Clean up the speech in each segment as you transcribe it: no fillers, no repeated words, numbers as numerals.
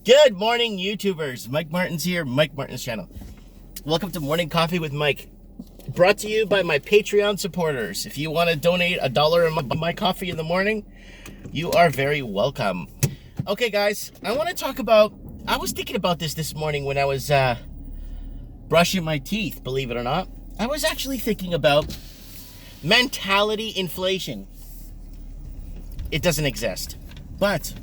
Good morning, YouTubers. Mike Martin's here, Mike Martin's channel. Welcome to Morning Coffee with Mike. Brought to you by my Patreon supporters. If you want to donate $1 in my coffee in the morning, you are very welcome. Okay, guys, I want to talk about... I was thinking about this morning when I was brushing my teeth, believe it or not. I was actually thinking about mentality inflation. It doesn't exist. But...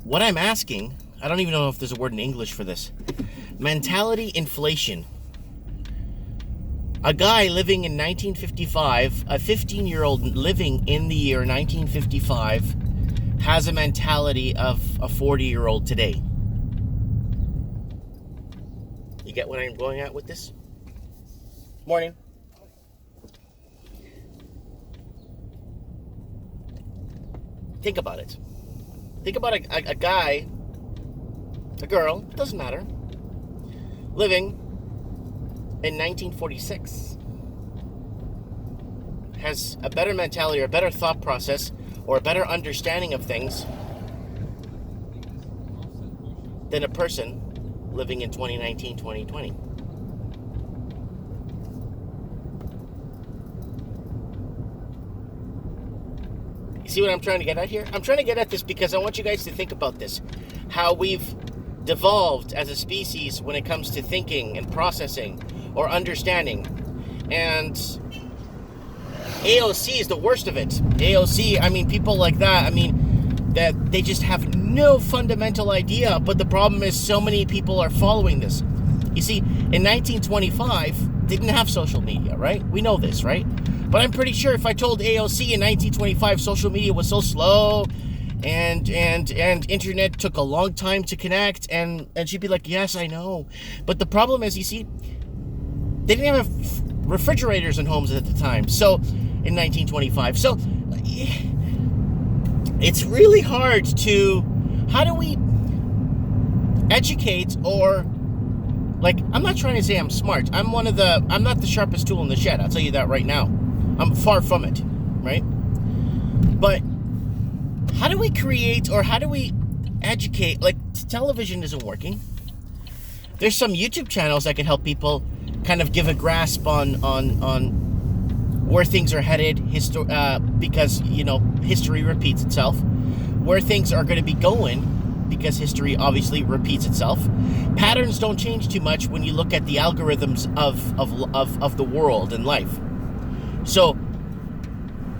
what I'm asking, I don't even know if there's a word in English for this. Mentality inflation. A guy living in 1955, a 15-year-old living in the year 1955, has a mentality of a 40-year-old today. You get what I'm going at with this? Morning. Think about it. Think about a guy, a girl, it doesn't matter, living in 1946, has a better mentality or a better thought process or a better understanding of things than a person living in 2019, 2020. See what I'm trying to get at here? I'm trying to get at this because I want you guys to think about this. How we've devolved as a species when it comes to thinking and processing or understanding. And AOC is the worst of it. AOC, I mean, people like that, I mean, that they just have no fundamental idea. But the problem is so many people are following this. You see, in 1925, they didn't have social media, right? We know this, right? But I'm pretty sure if I told AOC in 1925 social media was so slow and internet took a long time to connect, and she'd be like, yes, I know. But the problem is, you see, they didn't have refrigerators in homes at the time. So in 1925. So it's really hard to, how do we educate or, like, I'm not trying to say I'm smart. I'm not the sharpest tool in the shed. I'll tell you that right now. I'm far from it, right? But how do we create or how do we educate? Like, television isn't working. There's some YouTube channels that can help people kind of give a grasp on where things are headed, because, you know, history repeats itself. Where things are going to be going, because history obviously repeats itself. Patterns don't change too much when you look at the algorithms of the world and life. So,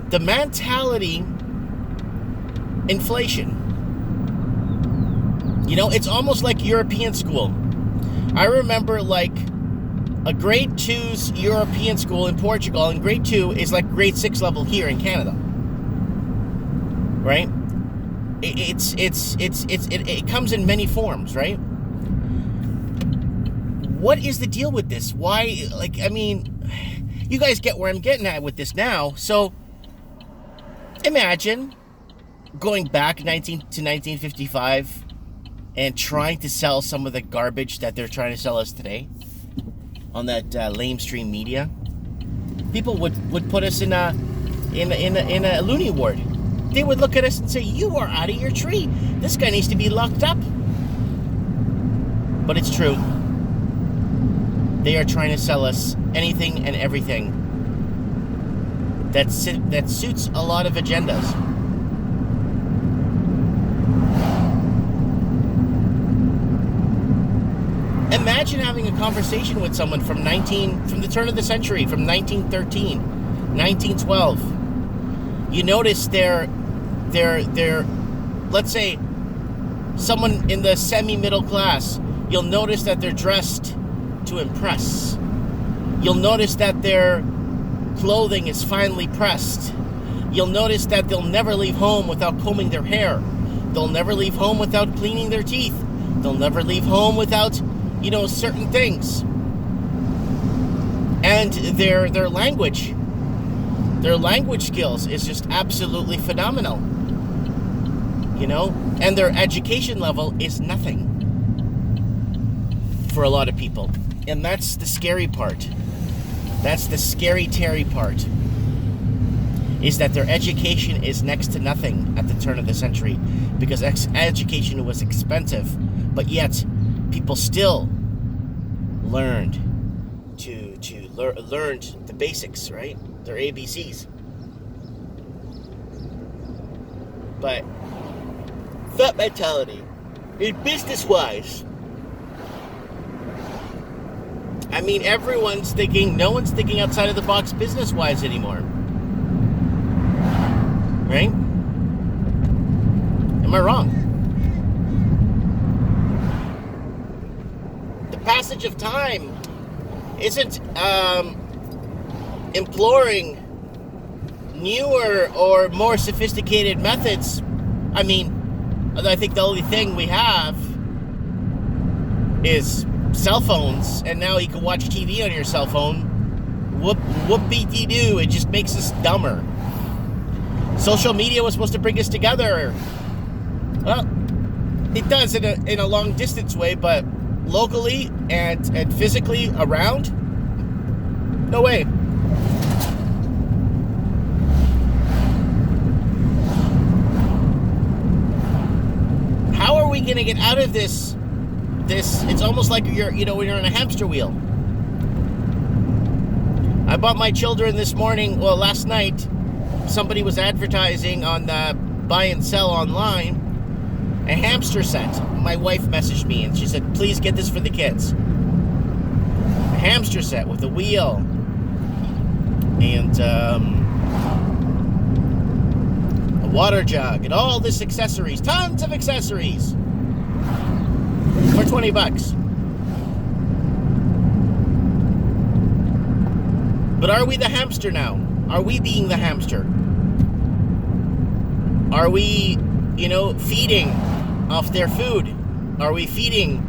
the mentality inflation. You know, it's almost like European school. I remember, like, a grade 2's European school in Portugal, and grade 2 is like grade 6 level here in Canada. Right? It comes in many forms, right? What is the deal with this? Why, like, I mean, you guys get where I'm getting at with this now. So imagine going back to 1955 and trying to sell some of the garbage that they're trying to sell us today on that lamestream media. People would put us in a loony ward. They would look at us and say, "You are out of your tree. This guy needs to be locked up." But it's true. They are trying to sell us anything and everything that suits a lot of agendas. Imagine having a conversation with someone from the turn of the century, from 1913, 1912. You notice they're let's say someone in the semi-middle class, you'll notice that they're dressed to impress. You'll notice that their clothing is finely pressed. You'll notice that they'll never leave home without combing their hair. They'll never leave home without cleaning their teeth. They'll never leave home without, you know, certain things. And their language skills is just absolutely phenomenal. You know, and their education level is nothing for a lot of people. And that's the scary part. That's the scary Terry part. is that their education is next to nothing at the turn of the century, because education was expensive, but yet people still learned learned the basics, right? Their ABCs. But that mentality, in business-wise, I mean, everyone's thinking, no one's thinking outside of the box business-wise anymore. Right? Am I wrong? The passage of time isn't imploring newer or more sophisticated methods. I mean, I think the only thing we have is cell phones, and now you can watch TV on your cell phone. Whoop-de-doo. It just makes us dumber. Social media was supposed to bring us together. Well, it does in a long distance way, but locally and physically around, no way. How are we going to get out of this? It's almost like when you're in a hamster wheel. I bought my children last night, somebody was advertising on the buy and sell online a hamster set. My wife messaged me and she said, please get this for the kids. A hamster set with a wheel and a water jug and all this accessories, tons of accessories for $20. But are we the hamster now? Are we being the hamster? Are we, feeding off their food? Are we feeding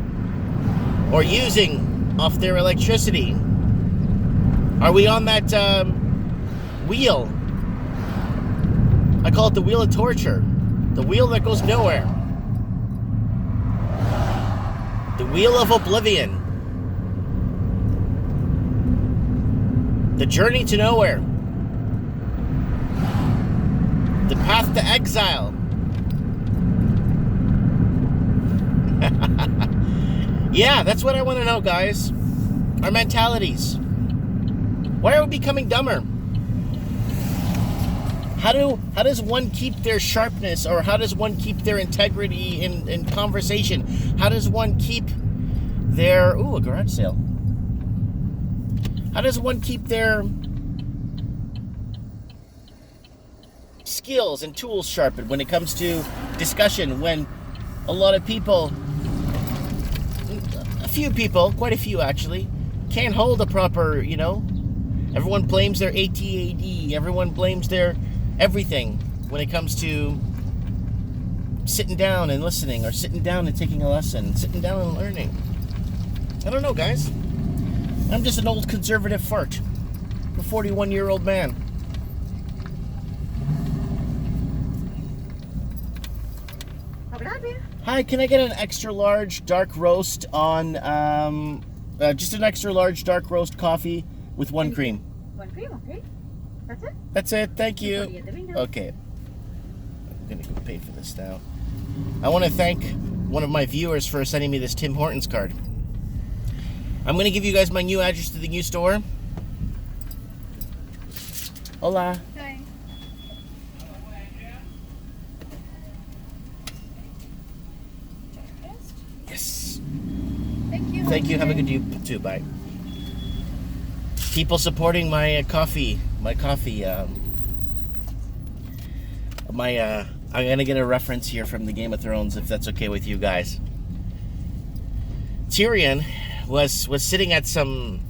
or using off their electricity? Are we on that wheel? I call it the wheel of torture. The wheel that goes nowhere. The wheel of oblivion. The journey to nowhere. The path to exile. Yeah, that's what I want to know, guys. Our mentalities. Why are we becoming dumber? How does one keep their sharpness, or how does one keep their integrity in conversation? How does one keep their... Ooh, a garage sale. How does one keep their skills and tools sharpened when it comes to discussion, when a lot of people, quite a few actually, can't hold a proper, everyone blames their ATAD, everyone blames their everything when it comes to sitting down and listening, or sitting down and taking a lesson, sitting down and learning. I don't know, guys. I'm just an old conservative fart. A 41-year-old man. Hi, can I get an extra large dark roast on, just an extra large dark roast coffee with one cream? One cream, okay. That's it? That's it, thank you. Okay. I'm gonna go pay for this now. I want to thank one of my viewers for sending me this Tim Hortons card. I'm going to give you guys my new address to the new store. Hola. Hi. Yes. Thank you. Thank you. Have a good day too. Bye. People supporting my coffee. I'm going to get a reference here from the Game of Thrones, if that's okay with you guys. Tyrion was sitting at some,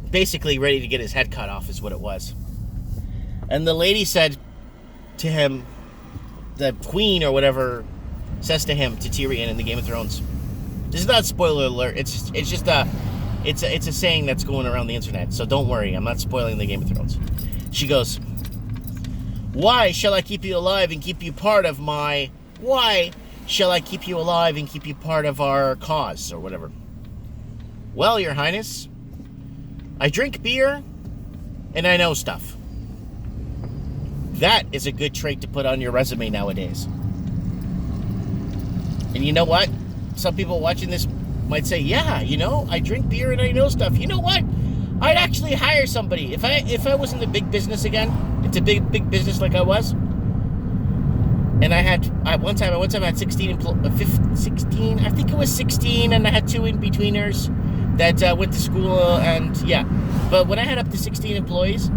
basically ready to get his head cut off is what it was. And the lady said to him, the queen or whatever says to him, to Tyrion in the Game of Thrones. This is not spoiler alert. It's just it's a saying that's going around the internet. So don't worry, I'm not spoiling the Game of Thrones. She goes, why shall I keep you alive and keep you part of my... Why shall I keep you alive and keep you part of our cause, or whatever? Well, Your Highness, I drink beer and I know stuff. That is a good trait to put on your resume nowadays. And you know what? Some people watching this might say, yeah, you know, I drink beer and I know stuff. You know what? I'd actually hire somebody. If I was in the big business again, it's a big business like I was. And I one time I had 16, I think it was 16, and I had 2 in-betweeners that went to school, and yeah. But when I had up to 16 employees,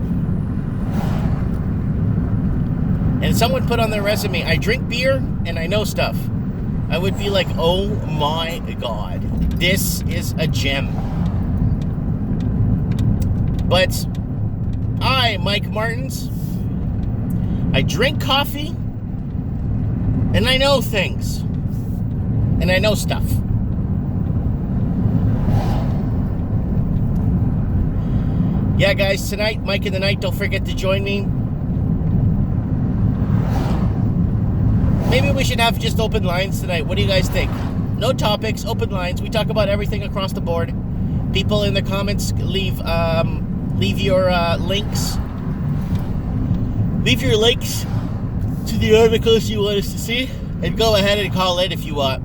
and someone put on their resume, I drink beer and I know stuff, I would be like, oh my God, this is a gem. But I, Mike Martins, I drink coffee and I know things. And I know stuff. Yeah, guys, tonight, Mike in the Night, don't forget to join me. Maybe we should have just open lines tonight. What do you guys think? No topics, open lines. We talk about everything across the board. People in the comments leave your links. Leave your links to the articles you want us to see, and go ahead and call in if you want.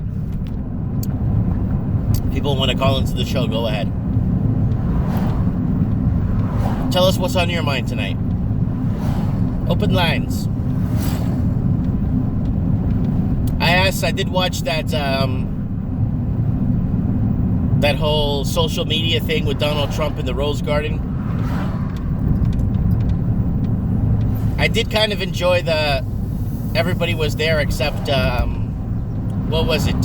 People want to call into the show, go ahead. Tell us what's on your mind tonight. Open lines. I did watch that that whole social media thing with Donald Trump in the Rose Garden. I did kind of enjoy everybody was there except, what was it,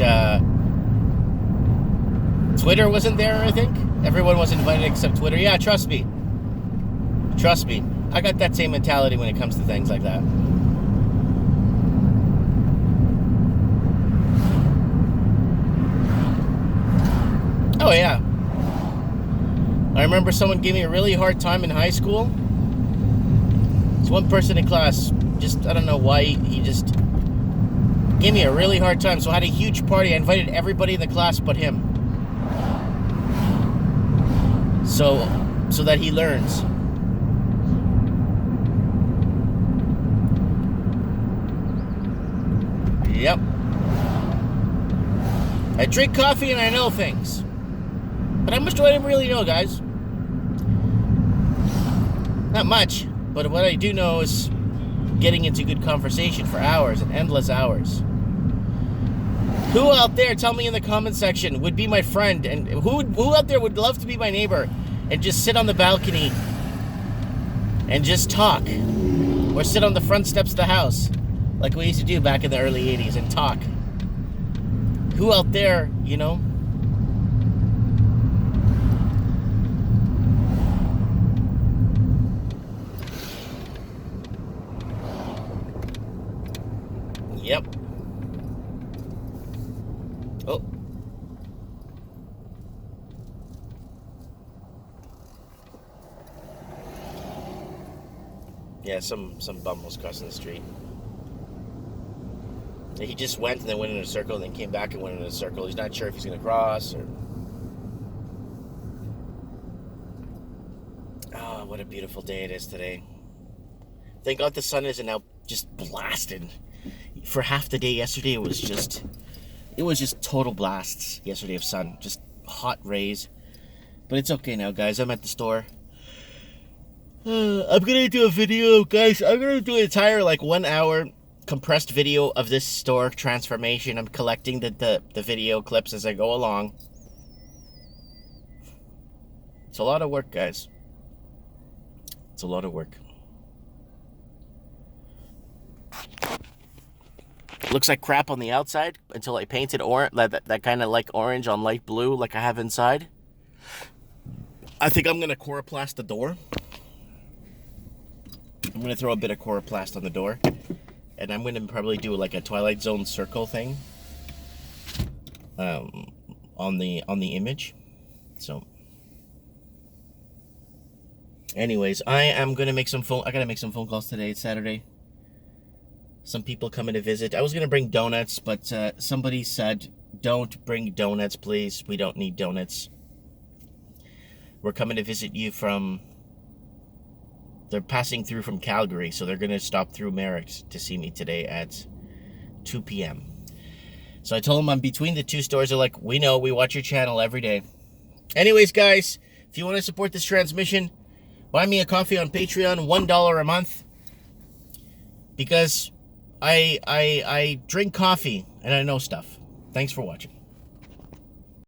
Twitter wasn't there, I think? Everyone was invited except Twitter. Yeah, trust me. Trust me. I got that same mentality when it comes to things like that. Oh, yeah. I remember someone gave me a really hard time in high school. There's one person in class, I don't know why, he just gave me a really hard time. So I had a huge party. I invited everybody in the class but him. So that he learns. Yep. I drink coffee and I know things. But how much do I really know, guys? Not much. But what I do know is getting into good conversation for hours and endless hours. Who out there, tell me in the comment section, would be my friend? And who out there would love to be my neighbor and just sit on the balcony and just talk? Or sit on the front steps of the house like we used to do back in the early 80s and talk. Who out there, you know? Yep. Oh. Yeah, some bum was crossing the street. He just went and then went in a circle and then came back and went in a circle. He's not sure if he's going to cross or... Oh, what a beautiful day it is today. Thank God the sun isn't out just blasted. For half the day yesterday, it was just total blasts yesterday of sun. Just hot rays. But it's okay now, guys. I'm at the store. I'm going to do a video, guys. I'm going to do an entire, 1 hour compressed video of this store transformation. I'm collecting the video clips as I go along. It's a lot of work, guys. It's a lot of work. Looks like crap on the outside until I painted that kind of like orange on light blue like I have inside. I think I'm going to coroplast the door. I'm going to throw a bit of coroplast on the door. And I'm going to probably do like a Twilight Zone circle thing on the image. So anyways, I gotta make some phone calls today. It's Saturday. Some people coming to visit. I was going to bring donuts, but somebody said, don't bring donuts, please. We don't need donuts. We're coming to visit you from They're passing through from Calgary, so they're going to stop through Merritt to see me today at 2 p.m. So I told them I'm between the two stores. They're like, we know, we watch your channel every day. Anyways, guys, if you want to support this transmission, buy me a coffee on Patreon, $1 a month. Because I drink coffee and I know stuff. Thanks for watching.